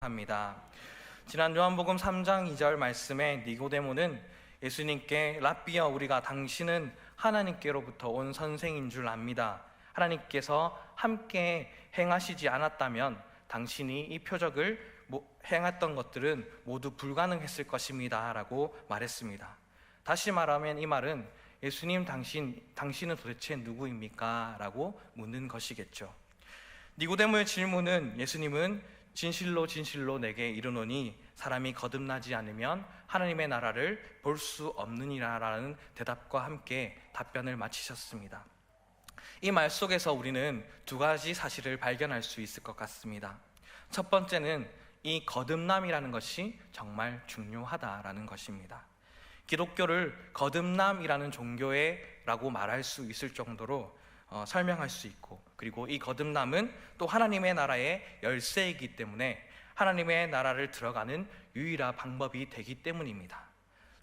합니다. 지난 요한복음 3장 2절 말씀에 니고데모는 예수님께 랍비여, 우리가 당신은 하나님께로부터 온 선생인 줄 압니다. 하나님께서 함께 행하시지 않았다면 당신이 이 표적을 행했던 것들은 모두 불가능했을 것입니다 라고 말했습니다. 다시 말하면 이 말은 예수님, 당신은 도대체 누구입니까? 라고 묻는 것이겠죠. 니고데모의 질문은 예수님은 진실로 진실로 내게 이르노니 사람이 거듭나지 않으면 하나님의 나라를 볼 수 없느니라 라는 대답과 함께 답변을 마치셨습니다. 이 말 속에서 우리는 두 가지 사실을 발견할 수 있을 것 같습니다. 첫 번째는 이 거듭남이라는 것이 정말 중요하다라는 것입니다. 기독교를 거듭남이라는 종교라고 말할 수 있을 정도로 설명할 수 있고, 그리고 이 거듭남은 또 하나님의 나라의 열쇠이기 때문에 하나님의 나라를 들어가는 유일한 방법이 되기 때문입니다.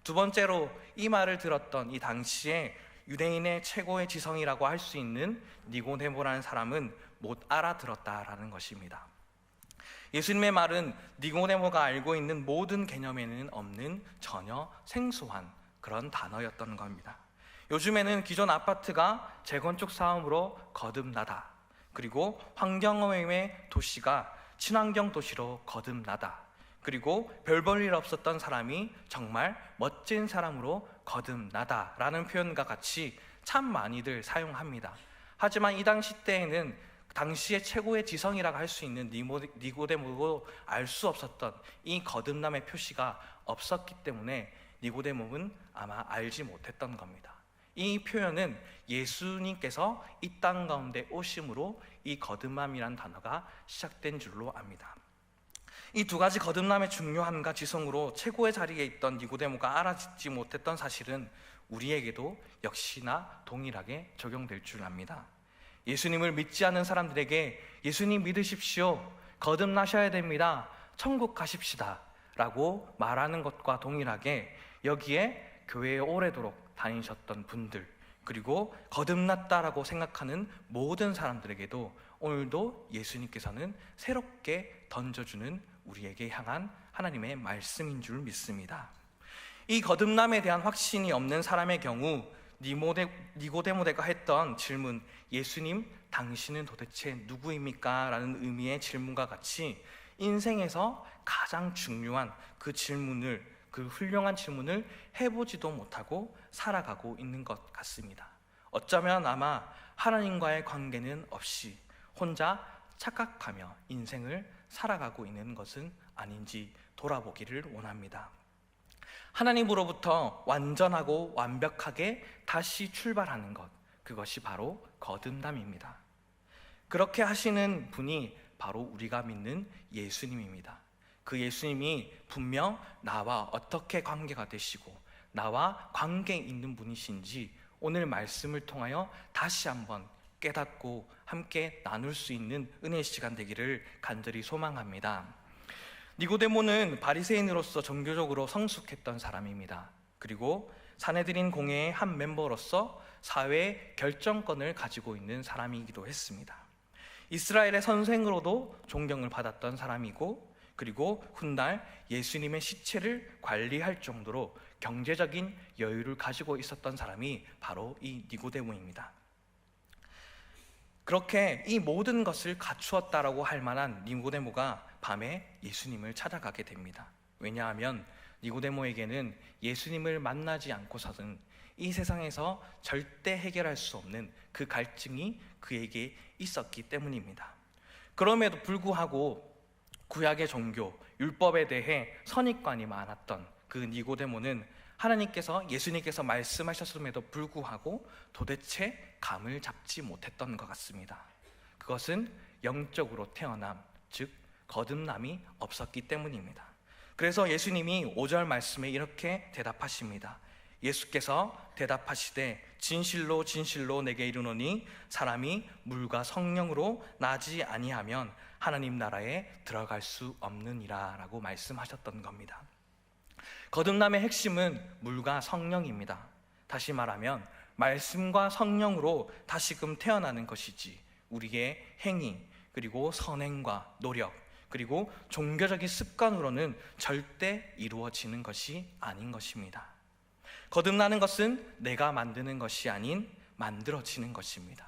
두 번째로 이 말을 들었던 이 당시에 유대인의 최고의 지성이라고 할 수 있는 니고데모라는 사람은 못 알아들었다라는 것입니다. 예수님의 말은 니고데모가 알고 있는 모든 개념에는 없는 전혀 생소한 그런 단어였던 겁니다. 요즘에는 기존 아파트가 재건축 사업으로 거듭나다, 그리고 환경오염의 도시가 친환경 도시로 거듭나다, 그리고 별 볼 일 없었던 사람이 정말 멋진 사람으로 거듭나다라는 표현과 같이 참 많이들 사용합니다. 하지만 이 당시 때에는 당시의 최고의 지성이라고 할 수 있는 니고데모도 알 수 없었던 이 거듭남의 표시가 없었기 때문에 니고데모는 아마 알지 못했던 겁니다. 이 표현은 예수님께서 이 땅 가운데 오심으로 이 거듭남이란 단어가 시작된 줄로 압니다. 이 두 가지 거듭남의 중요함과 지성으로 최고의 자리에 있던 니고데모가 알아듣지 못했던 사실은 우리에게도 역시나 동일하게 적용될 줄 압니다. 예수님을 믿지 않는 사람들에게 예수님 믿으십시오, 거듭나셔야 됩니다, 천국 가십시다 라고 말하는 것과 동일하게 여기에 교회에 오래도록 다니셨던 분들, 그리고 거듭났다라고 생각하는 모든 사람들에게도 오늘도 예수님께서는 새롭게 던져주는 우리에게 향한 하나님의 말씀인 줄 믿습니다. 이 거듭남에 대한 확신이 없는 사람의 경우 니고데모가 했던 질문, 예수님 당신은 도대체 누구입니까? 라는 의미의 질문과 같이 인생에서 가장 중요한 그 훌륭한 질문을 해보지도 못하고 살아가고 있는 것 같습니다. 어쩌면 아마 하나님과의 관계는 없이 혼자 착각하며 인생을 살아가고 있는 것은 아닌지 돌아보기를 원합니다. 하나님으로부터 완전하고 완벽하게 다시 출발하는 것, 그것이 바로 거듭남입니다. 그렇게 하시는 분이 바로 우리가 믿는 예수님입니다. 그 예수님이 분명 나와 어떻게 관계가 되시고 나와 관계 있는 분이신지 오늘 말씀을 통하여 다시 한번 깨닫고 함께 나눌 수 있는 은혜의 시간 되기를 간절히 소망합니다. 니고데모는 바리새인으로서 종교적으로 성숙했던 사람입니다. 그리고 산헤드린 공회의 한 멤버로서 사회의 결정권을 가지고 있는 사람이기도 했습니다. 이스라엘의 선생으로도 존경을 받았던 사람이고, 그리고 훗날 예수님의 시체를 관리할 정도로 경제적인 여유를 가지고 있었던 사람이 바로 이 니고데모입니다. 그렇게 이 모든 것을 갖추었다라고 할 만한 니고데모가 밤에 예수님을 찾아가게 됩니다. 왜냐하면 니고데모에게는 예수님을 만나지 않고서는 이 세상에서 절대 해결할 수 없는 그 갈증이 그에게 있었기 때문입니다. 그럼에도 불구하고 구약의 종교, 율법에 대해 선입관이 많았던 그 니고데모는 예수님께서 말씀하셨음에도 불구하고 도대체 감을 잡지 못했던 것 같습니다. 그것은 영적으로 태어남, 즉 거듭남이 없었기 때문입니다. 그래서 예수님이 5절 말씀에 이렇게 대답하십니다. 예수께서 대답하시되 진실로 진실로 내게 이르노니 사람이 물과 성령으로 나지 아니하면 하나님 나라에 들어갈 수 없느니라 라고 말씀하셨던 겁니다. 거듭남의 핵심은 물과 성령입니다. 다시 말하면 말씀과 성령으로 다시금 태어나는 것이지 우리의 행위, 그리고 선행과 노력, 그리고 종교적인 습관으로는 절대 이루어지는 것이 아닌 것입니다. 거듭나는 것은 내가 만드는 것이 아닌 만들어지는 것입니다.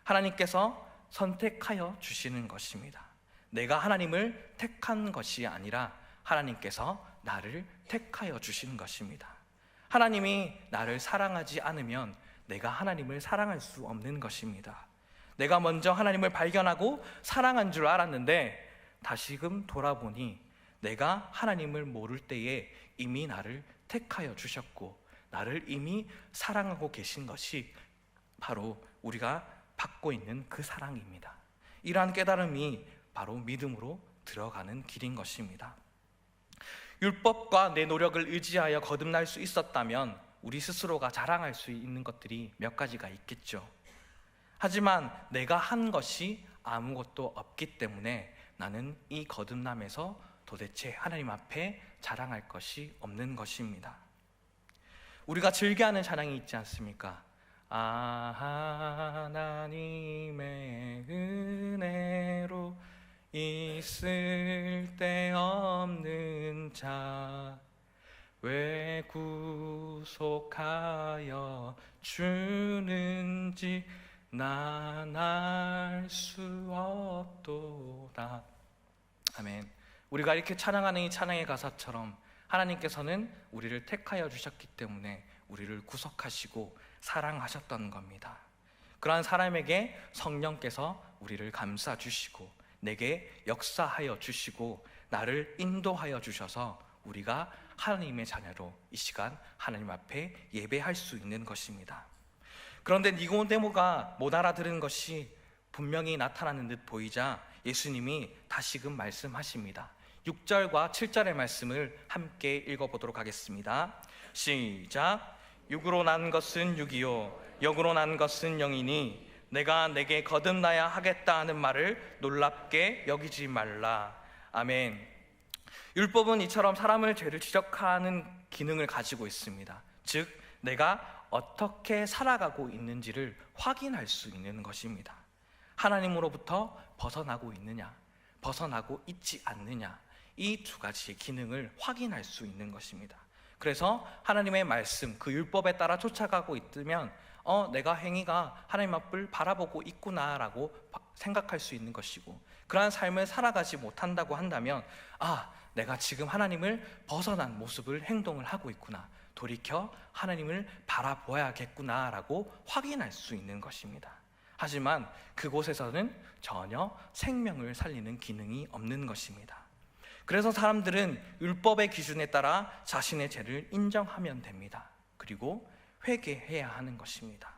하나님께서 선택하여 주시는 것입니다. 내가 하나님을 택한 것이 아니라 하나님께서 나를 택하여 주시는 것입니다. 하나님이 나를 사랑하지 않으면 내가 하나님을 사랑할 수 없는 것입니다. 내가 먼저 하나님을 발견하고 사랑한 줄 알았는데 다시금 돌아보니 내가 하나님을 모를 때에 이미 나를 택하여 주셨고 나를 이미 사랑하고 계신 것이 바로 우리가 받고 있는 그 사랑입니다. 이러한 깨달음이 바로 믿음으로 들어가는 길인 것입니다. 율법과 내 노력을 의지하여 거듭날 수 있었다면 우리 스스로가 자랑할 수 있는 것들이 몇 가지가 있겠죠. 하지만 내가 한 것이 아무것도 없기 때문에 나는 이 거듭남에서 도대체 하나님 앞에 자랑할 것이 없는 것입니다. 우리가 즐겨하는 찬양이 있지 않습니까? 하나님의 은혜로 있을 데 없는 자 왜 구속하여 주는지 난 알 수 없도다. 아멘. 우리가 이렇게 찬양하는 이 찬양의 가사처럼 하나님께서는 우리를 택하여 주셨기 때문에 우리를 구속하시고 사랑하셨던 겁니다. 그러한 사람에게 성령께서 우리를 감싸 주시고 내게 역사하여 주시고 나를 인도하여 주셔서 우리가 하나님의 자녀로 이 시간 하나님 앞에 예배할 수 있는 것입니다. 그런데 니고데모가 못 알아들은 것이 분명히 나타나는 듯 보이자 예수님이 다시금 말씀하십니다. 6절과 7절의 말씀을 함께 읽어보도록 하겠습니다. 시작. 육으로 난 것은 육이요 영으로 난 것은 영이니 내가 내게 거듭나야 하겠다 하는 말을 놀랍게 여기지 말라. 아멘. 율법은 이처럼 사람을 죄를 지적하는 기능을 가지고 있습니다. 즉 내가 어떻게 살아가고 있는지를 확인할 수 있는 것입니다. 하나님으로부터 벗어나고 있느냐, 벗어나고 있지 않느냐, 이 두 가지의 기능을 확인할 수 있는 것입니다. 그래서 하나님의 말씀, 그 율법에 따라 쫓아가고 있으면 내가 행위가 하나님 앞을 바라보고 있구나라고 생각할 수 있는 것이고, 그러한 삶을 살아가지 못한다고 한다면 내가 지금 하나님을 벗어난 모습을 행동을 하고 있구나, 돌이켜 하나님을 바라보아야겠구나라고 확인할 수 있는 것입니다. 하지만 그곳에서는 전혀 생명을 살리는 기능이 없는 것입니다. 그래서 사람들은 율법의 기준에 따라 자신의 죄를 인정하면 됩니다. 그리고 회개해야 하는 것입니다.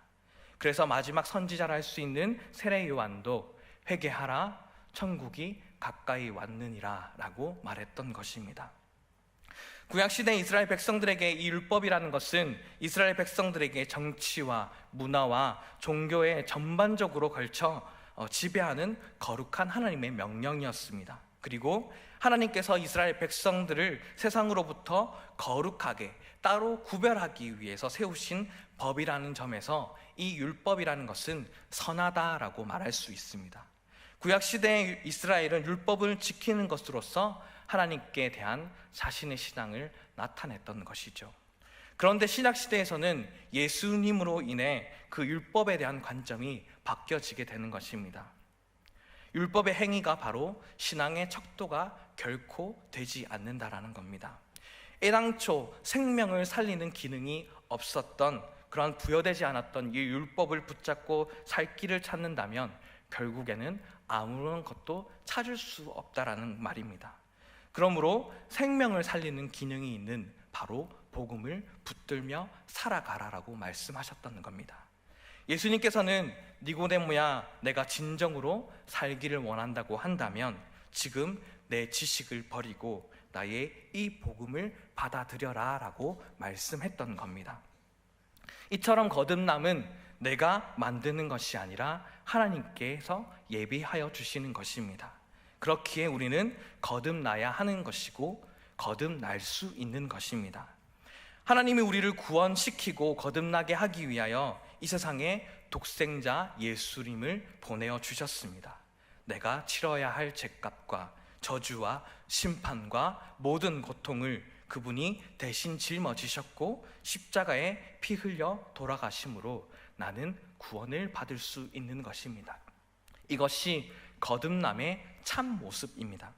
그래서 마지막 선지자라 할 수 있는 세례 요한도 회개하라, 천국이 가까이 왔느니라 라고 말했던 것입니다. 구약시대 이스라엘 백성들에게 이 율법이라는 것은 이스라엘 백성들에게 정치와 문화와 종교에 전반적으로 걸쳐 지배하는 거룩한 하나님의 명령이었습니다. 그리고 하나님께서 이스라엘 백성들을 세상으로부터 거룩하게 따로 구별하기 위해서 세우신 법이라는 점에서 이 율법이라는 것은 선하다라고 말할 수 있습니다. 구약시대의 이스라엘은 율법을 지키는 것으로서 하나님께 대한 자신의 신앙을 나타냈던 것이죠. 그런데 신약시대에서는 예수님으로 인해 그 율법에 대한 관점이 바뀌어지게 되는 것입니다. 율법의 행위가 바로 신앙의 척도가 결코 되지 않는다라는 겁니다. 애당초 생명을 살리는 기능이 없었던, 그런 부여되지 않았던 이 율법을 붙잡고 살 길을 찾는다면 결국에는 아무런 것도 찾을 수 없다라는 말입니다. 그러므로 생명을 살리는 기능이 있는 바로 복음을 붙들며 살아가라라고 말씀하셨다는 겁니다. 예수님께서는 니고데모야, 내가 진정으로 살기를 원한다고 한다면 지금 내 지식을 버리고 나의 이 복음을 받아들여라 라고 말씀했던 겁니다. 이처럼 거듭남은 내가 만드는 것이 아니라 하나님께서 예비하여 주시는 것입니다. 그렇기에 우리는 거듭나야 하는 것이고 거듭날 수 있는 것입니다. 하나님이 우리를 구원시키고 거듭나게 하기 위하여 이 세상에 독생자 예수님을 보내어 주셨습니다. 내가 치러야 할 죄값과 저주와 심판과 모든 고통을 그분이 대신 짊어지셨고 십자가에 피 흘려 돌아가심으로 나는 구원을 받을 수 있는 것입니다. 이것이 거듭남의 참 모습입니다.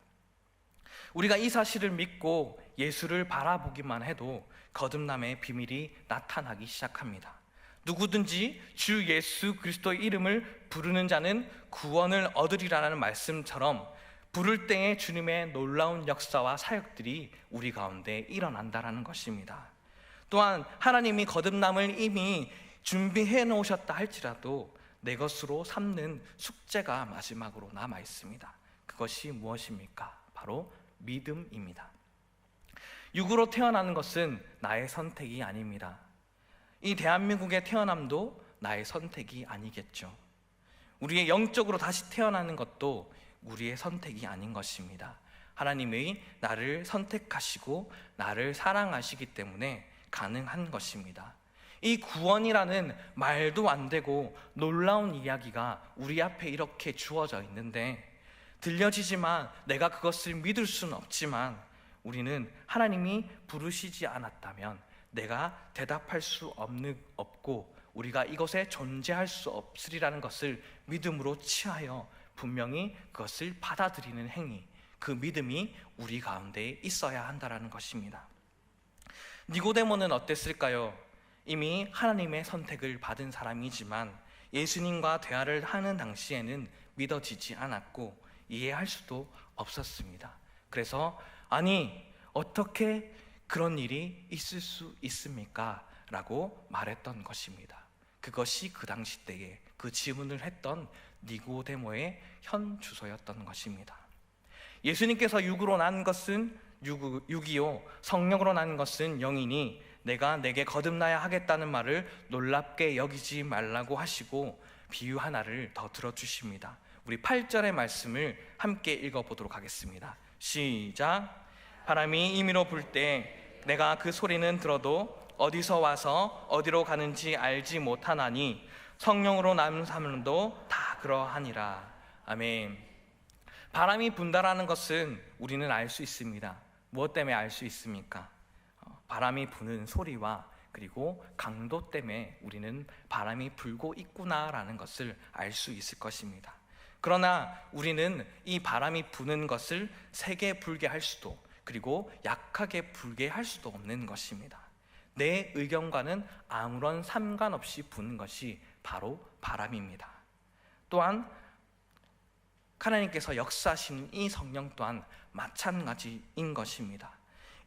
우리가 이 사실을 믿고 예수를 바라보기만 해도 거듭남의 비밀이 나타나기 시작합니다. 누구든지 주 예수 그리스도의 이름을 부르는 자는 구원을 얻으리라는 말씀처럼 부를 때에 주님의 놀라운 역사와 사역들이 우리 가운데 일어난다라는 것입니다. 또한 하나님이 거듭남을 이미 준비해 놓으셨다 할지라도 내 것으로 삼는 숙제가 마지막으로 남아 있습니다. 그것이 무엇입니까? 바로 믿음입니다. 육으로 태어나는 것은 나의 선택이 아닙니다. 이 대한민국에 태어남도 나의 선택이 아니겠죠. 우리의 영적으로 다시 태어나는 것도 우리의 선택이 아닌 것입니다. 하나님이 나를 선택하시고 나를 사랑하시기 때문에 가능한 것입니다. 이 구원이라는 말도 안 되고 놀라운 이야기가 우리 앞에 이렇게 주어져 있는데, 들려지지만 내가 그것을 믿을 수는 없지만, 우리는 하나님이 부르시지 않았다면 내가 대답할 수 없고 우리가 이것에 존재할 수 없으리라는 것을 믿음으로 취하여 분명히 그것을 받아들이는 행위, 그 믿음이 우리 가운데 있어야 한다는 것입니다. 니고데모는 어땠을까요? 이미 하나님의 선택을 받은 사람이지만 예수님과 대화를 하는 당시에는 믿어지지 않았고 이해할 수도 없었습니다. 그래서 아니, 어떻게 그런 일이 있을 수 있습니까? 라고 말했던 것입니다. 그것이 그 당시 때에 그 질문을 했던 니고데모의 현 주소였던 것입니다. 예수님께서 육으로 난 것은 육이요, 성령으로 난 것은 영이니 내가 내게 거듭나야 하겠다는 말을 놀랍게 여기지 말라고 하시고 비유 하나를 더 들어주십니다. 우리 8절의 말씀을 함께 읽어보도록 하겠습니다. 시작. 바람이 임의로 불 때 내가 그 소리는 들어도 어디서 와서 어디로 가는지 알지 못하나니 성령으로 난 사람도 다 그러하니라. 아멘. 바람이 분다라는 것은 우리는 알 수 있습니다. 무엇 때문에 알 수 있습니까? 바람이 부는 소리와 그리고 강도 때문에 우리는 바람이 불고 있구나라는 것을 알 수 있을 것입니다. 그러나 우리는 이 바람이 부는 것을 세게 불게 할 수도 그리고 약하게 불게 할 수도 없는 것입니다. 내 의견과는 아무런 상관없이 부는 것이 바로 바람입니다. 또한 하나님께서 역사하시는 이 성령 또한 마찬가지인 것입니다.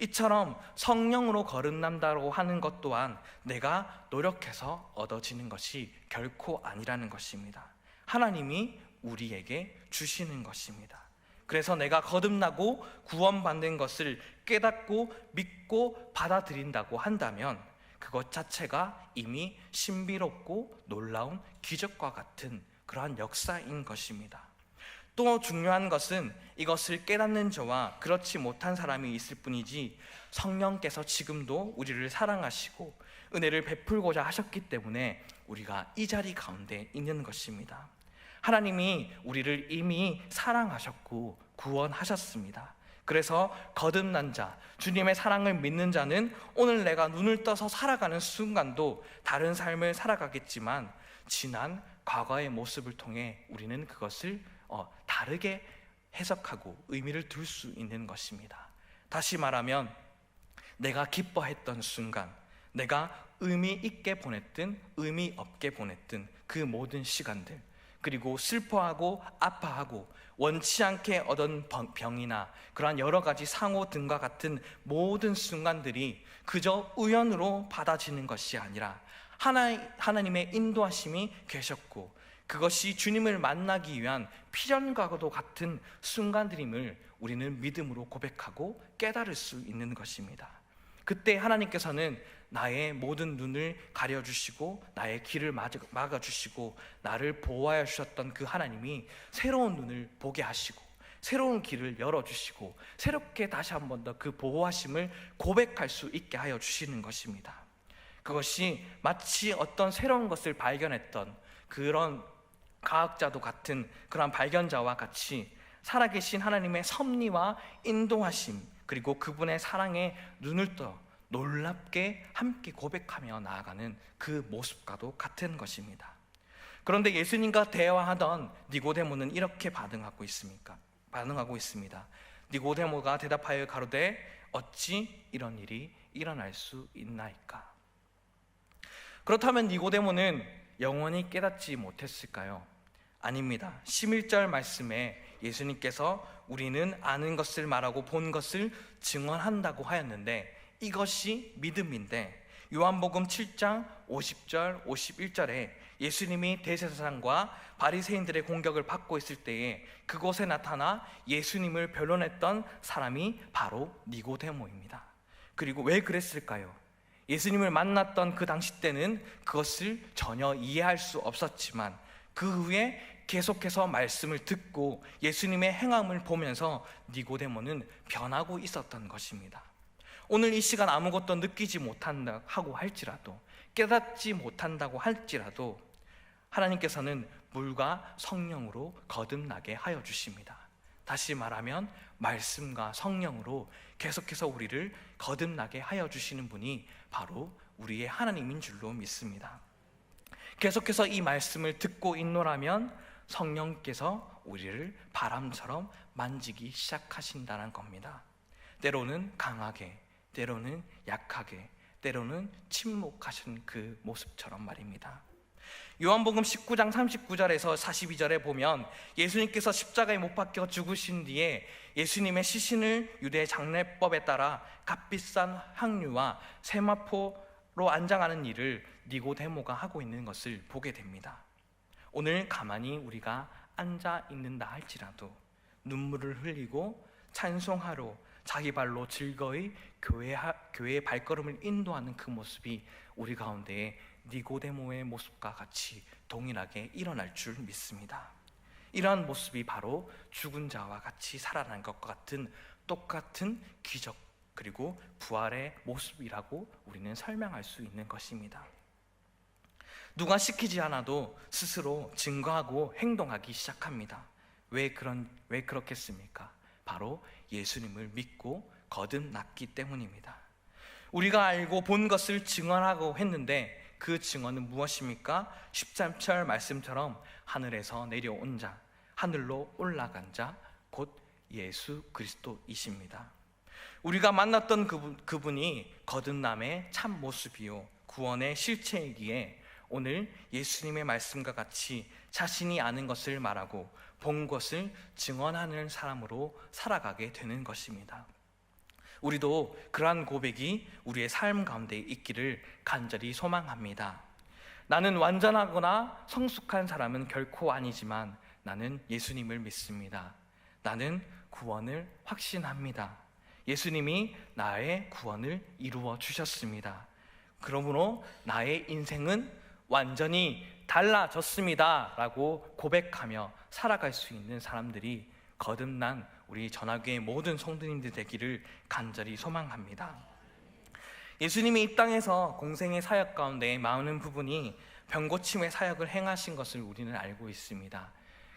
이처럼 성령으로 거듭난다고 하는 것 또한 내가 노력해서 얻어지는 것이 결코 아니라는 것입니다. 하나님이 우리에게 주시는 것입니다. 그래서 내가 거듭나고 구원받는 것을 깨닫고 믿고 받아들인다고 한다면 그것 자체가 이미 신비롭고 놀라운 기적과 같은 그러한 역사인 것입니다. 또 중요한 것은 이것을 깨닫는 저와 그렇지 못한 사람이 있을 뿐이지 성령께서 지금도 우리를 사랑하시고 은혜를 베풀고자 하셨기 때문에 우리가 이 자리 가운데 있는 것입니다. 하나님이 우리를 이미 사랑하셨고 구원하셨습니다. 그래서 거듭난 자, 주님의 사랑을 믿는 자는 오늘 내가 눈을 떠서 살아가는 순간도 다른 삶을 살아가겠지만 지난 과거의 모습을 통해 우리는 그것을 다르게 해석하고 의미를 둘 수 있는 것입니다. 다시 말하면 내가 기뻐했던 순간, 내가 의미 있게 보냈든 의미 없게 보냈든 그 모든 시간들, 그리고 슬퍼하고 아파하고 원치 않게 얻은 병이나 그러한 여러 가지 상호 등과 같은 모든 순간들이 그저 우연으로 받아지는 것이 아니라 하나님의 인도하심이 계셨고 그것이 주님을 만나기 위한 필연과도 같은 순간들임을 우리는 믿음으로 고백하고 깨달을 수 있는 것입니다. 그때 하나님께서는 나의 모든 눈을 가려주시고 나의 길을 막아주시고 나를 보호하여 주셨던 그 하나님이 새로운 눈을 보게 하시고 새로운 길을 열어주시고 새롭게 다시 한 번 더 그 보호하심을 고백할 수 있게 하여 주시는 것입니다. 그것이 마치 어떤 새로운 것을 발견했던 그런 과학자도 같은 그런 발견자와 같이 살아계신 하나님의 섭리와 인도하심, 그리고 그분의 사랑에 눈을 떠 놀랍게 함께 고백하며 나아가는 그 모습과도 같은 것입니다. 그런데 예수님과 대화하던 니고데모는 이렇게 반응하고 있습니다. 니고데모가 대답하여 가로되 어찌 이런 일이 일어날 수 있나이까? 그렇다면 니고데모는 영원히 깨닫지 못했을까요? 아닙니다. 11절 말씀에 예수님께서 우리는 아는 것을 말하고 본 것을 증언한다고 하였는데 이것이 믿음인데, 요한복음 7장 50절 51절에 예수님이 대제사장과 바리새인들의 공격을 받고 있을 때에 그곳에 나타나 예수님을 변론했던 사람이 바로 니고데모입니다. 그리고 왜 그랬을까요? 예수님을 만났던 그 당시 때는 그것을 전혀 이해할 수 없었지만 그 후에 계속해서 말씀을 듣고 예수님의 행함을 보면서 니고데모는 변하고 있었던 것입니다. 오늘 이 시간 아무것도 느끼지 못한다고 할지라도, 깨닫지 못한다고 할지라도 하나님께서는 물과 성령으로 거듭나게 하여 주십니다. 다시 말하면 말씀과 성령으로 계속해서 우리를 거듭나게 하여 주시는 분이 바로 우리의 하나님인 줄로 믿습니다. 계속해서 이 말씀을 듣고 있노라면 성령께서 우리를 바람처럼 만지기 시작하신다는 겁니다. 때로는 강하게, 때로는 약하게, 때로는 침묵하신 그 모습처럼 말입니다. 요한복음 19장 39절에서 42절에 보면 예수님께서 십자가에 못 박혀 죽으신 뒤에 예수님의 시신을 유대 장례법에 따라 값비싼 향유와 세마포로 안장하는 일을 니고데모가 하고 있는 것을 보게 됩니다. 오늘 가만히 우리가 앉아 있는다 할지라도 눈물을 흘리고 찬송하러 자기 발로 즐거이 교회의 발걸음을 인도하는 그 모습이 우리 가운데에 니고데모의 모습과 같이 동일하게 일어날 줄 믿습니다. 이러한 모습이 바로 죽은 자와 같이 살아난 것과 같은 똑같은 기적 그리고 부활의 모습이라고 우리는 설명할 수 있는 것입니다. 누가 시키지 않아도 스스로 증거하고 행동하기 시작합니다. 왜 그렇겠습니까? 바로 예수님을 믿고 거듭났기 때문입니다. 우리가 알고 본 것을 증언하고 했는데 그 증언은 무엇입니까? 13절 말씀처럼 하늘에서 내려온 자, 하늘로 올라간 자, 곧 예수 그리스도이십니다. 우리가 만났던 그분이 거듭남의 참 모습이요 구원의 실체이기에 오늘 예수님의 말씀과 같이 자신이 아는 것을 말하고 본 것을 증언하는 사람으로 살아가게 되는 것입니다. 우리도 그러한 고백이 우리의 삶 가운데 있기를 간절히 소망합니다. 나는 완전하거나 성숙한 사람은 결코 아니지만 나는 예수님을 믿습니다. 나는 구원을 확신합니다. 예수님이 나의 구원을 이루어 주셨습니다. 그러므로 나의 인생은 완전히 달라졌습니다 라고 고백하며 살아갈 수 있는 사람들이 거듭난 우리 전화교회 모든 성도님들 되기를 간절히 소망합니다. 예수님이 이 땅에서 공생의 사역 가운데 많은 부분이 병고침의 사역을 행하신 것을 우리는 알고 있습니다.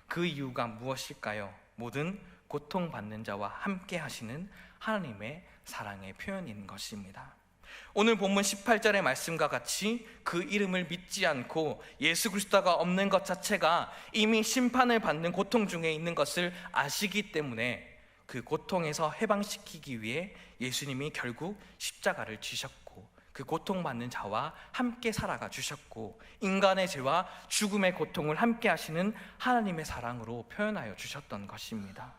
그 이유가 무엇일까요? 모든 고통받는 자와 함께 하시는 하나님의 사랑의 표현인 것입니다. 오늘 본문 18절의 말씀과 같이 그 이름을 믿지 않고 예수 그리스도가 없는 것 자체가 이미 심판을 받는 고통 중에 있는 것을 아시기 때문에 그 고통에서 해방시키기 위해 예수님이 결국 십자가를 지셨고 그 고통받는 자와 함께 살아가 주셨고 인간의 죄와 죽음의 고통을 함께 하시는 하나님의 사랑으로 표현하여 주셨던 것입니다.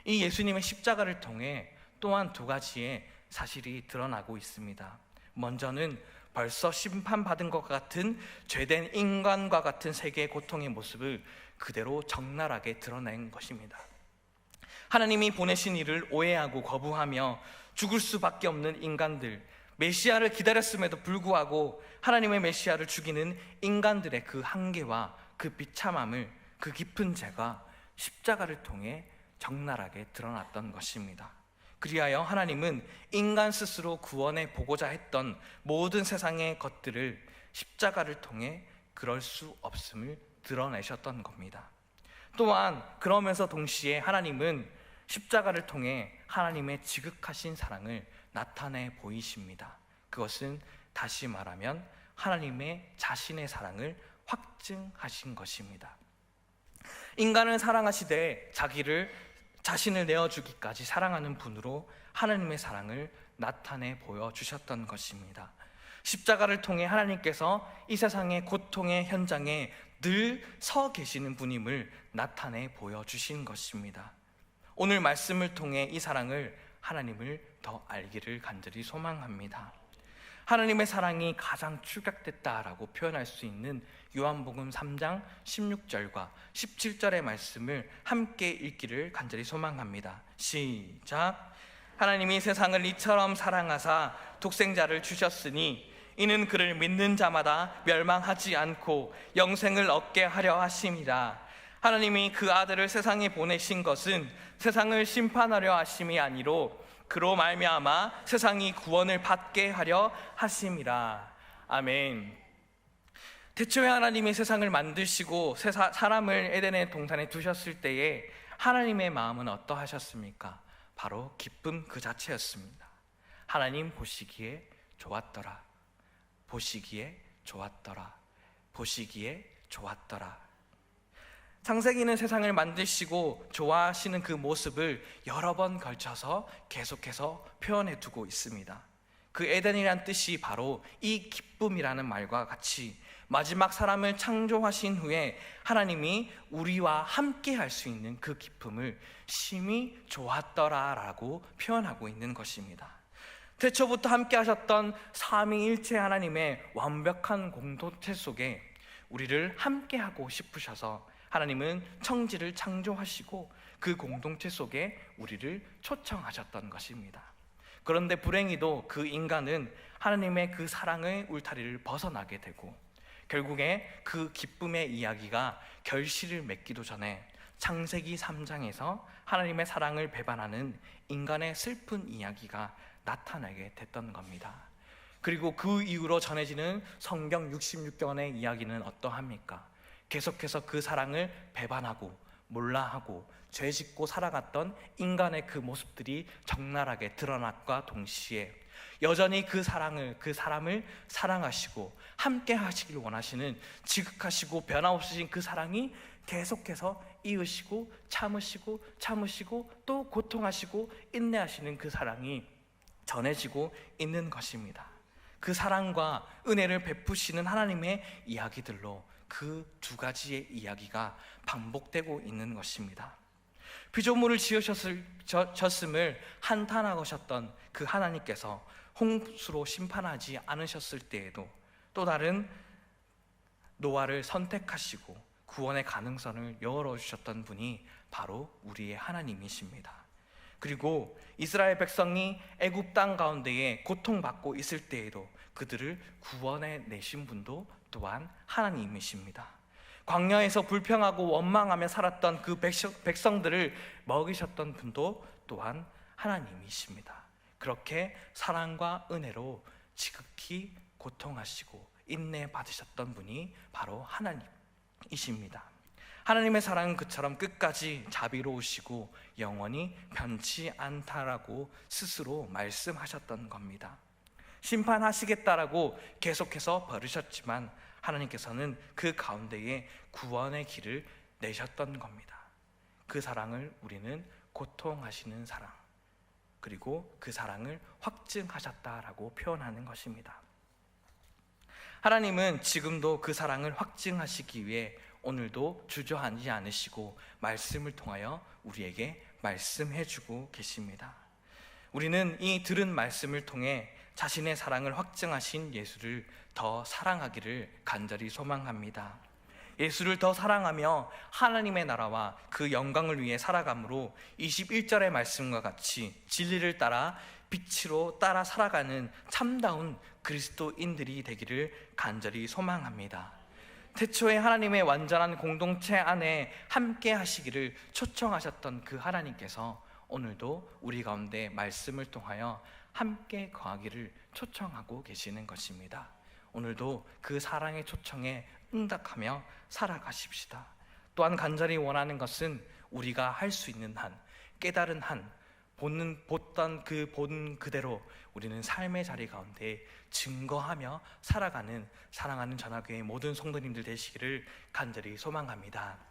이 예수님의 십자가를 통해 또한 두 가지의 사실이 드러나고 있습니다. 먼저는 벌써 심판받은 것 같은 죄된 인간과 같은 세계의 고통의 모습을 그대로 적나라하게 드러낸 것입니다. 하나님이 보내신 이를 오해하고 거부하며 죽을 수밖에 없는 인간들, 메시아를 기다렸음에도 불구하고 하나님의 메시아를 죽이는 인간들의 그 한계와 그 비참함을, 그 깊은 죄가 십자가를 통해 적나라하게 드러났던 것입니다. 그리하여 하나님은 인간 스스로 구원해 보고자 했던 모든 세상의 것들을 십자가를 통해 그럴 수 없음을 드러내셨던 겁니다. 또한 그러면서 동시에 하나님은 십자가를 통해 하나님의 지극하신 사랑을 나타내 보이십니다. 그것은 다시 말하면 하나님의 자신의 사랑을 확증하신 것입니다. 인간을 사랑하시되 자신을 내어주기까지 사랑하는 분으로 하나님의 사랑을 나타내 보여주셨던 것입니다. 십자가를 통해 하나님께서 이 세상의 고통의 현장에 늘 서 계시는 분임을 나타내 보여주신 것입니다. 오늘 말씀을 통해 이 사랑을, 하나님을 더 알기를 간절히 소망합니다. 하나님의 사랑이 가장 축약됐다라고 표현할 수 있는 요한복음 3장 16절과 17절의 말씀을 함께 읽기를 간절히 소망합니다. 시작. 하나님이 세상을 이처럼 사랑하사 독생자를 주셨으니 이는 그를 믿는 자마다 멸망하지 않고 영생을 얻게 하려 하심이라. 하나님이 그 아들을 세상에 보내신 것은 세상을 심판하려 하심이 아니로 그로 말미암아 세상이 구원을 받게 하려 하심이라. 아멘. 태초에 하나님이 세상을 만드시고 사람을 에덴의 동산에 두셨을 때에 하나님의 마음은 어떠하셨습니까? 바로 기쁨 그 자체였습니다. 하나님 보시기에 좋았더라. 보시기에 좋았더라. 보시기에 좋았더라. 창세기는 세상을 만드시고 좋아하시는 그 모습을 여러 번 걸쳐서 계속해서 표현해 두고 있습니다. 그 에덴이란 뜻이 바로 이 기쁨이라는 말과 같이 마지막 사람을 창조하신 후에 하나님이 우리와 함께 할 수 있는 그 기쁨을 심히 좋았더라라고 표현하고 있는 것입니다. 태초부터 함께 하셨던 삼위일체 하나님의 완벽한 공동체 속에 우리를 함께 하고 싶으셔서 하나님은 청지를 창조하시고 그 공동체 속에 우리를 초청하셨던 것입니다. 그런데 불행히도 그 인간은 하나님의 그 사랑의 울타리를 벗어나게 되고 결국에 그 기쁨의 이야기가 결실을 맺기도 전에 창세기 3장에서 하나님의 사랑을 배반하는 인간의 슬픈 이야기가 나타나게 됐던 겁니다. 그리고 그 이후로 전해지는 성경 66권의 이야기는 어떠합니까? 계속해서 그 사랑을 배반하고 몰라하고 죄짓고 살아갔던 인간의 그 모습들이 적나라하게 드러났과 동시에 여전히 그 사람을 사랑하시고 함께 하시길 원하시는 지극하시고 변함없으신 그 사랑이 계속해서 이으시고 참으시고 또 고통하시고 인내하시는 그 사랑이 전해지고 있는 것입니다. 그 사랑과 은혜를 베푸시는 하나님의 이야기들로 그 두 가지의 이야기가 반복되고 있는 것입니다. 피조물을 지으셨음을 한탄하셨던 그 하나님께서 홍수로 심판하지 않으셨을 때에도 또 다른 노아를 선택하시고 구원의 가능성을 열어주셨던 분이 바로 우리의 하나님이십니다. 그리고 이스라엘 백성이 애굽 땅 가운데에 고통받고 있을 때에도 그들을 구원해 내신 분도 또한 하나님이십니다. 광야에서 불평하고 원망하며 살았던 그 백성들을 먹이셨던 분도 또한 하나님이십니다. 그렇게 사랑과 은혜로 지극히 고통하시고 인내 받으셨던 분이 바로 하나님이십니다. 하나님의 사랑은 그처럼 끝까지 자비로우시고 영원히 변치 않다라고 스스로 말씀하셨던 겁니다. 심판하시겠다라고 계속해서 버리셨지만 하나님께서는 그 가운데에 구원의 길을 내셨던 겁니다. 그 사랑을 우리는 고통하시는 사랑, 그리고 그 사랑을 확증하셨다라고 표현하는 것입니다. 하나님은 지금도 그 사랑을 확증하시기 위해 오늘도 주저하지 않으시고 말씀을 통하여 우리에게 말씀해주고 계십니다. 우리는 이 들은 말씀을 통해 자신의 사랑을 확증하신 예수를 더 사랑하기를 간절히 소망합니다. 예수를 더 사랑하며 하나님의 나라와 그 영광을 위해 살아감으로 21절의 말씀과 같이 진리를 따라 빛으로 따라 살아가는 참다운 그리스도인들이 되기를 간절히 소망합니다. 태초에 하나님의 완전한 공동체 안에 함께 하시기를 초청하셨던 그 하나님께서 오늘도 우리 가운데 말씀을 통하여 함께 거하기를 초청하고 계시는 것입니다. 오늘도 그 사랑의 초청에 응답하며 살아가십시다. 또한 간절히 원하는 것은 우리가 할 수 있는 한, 깨달은 한, 보던 그 본 그대로 우리는 삶의 자리 가운데 증거하며 살아가는 사랑하는 전화교회 모든 성도님들 되시기를 간절히 소망합니다.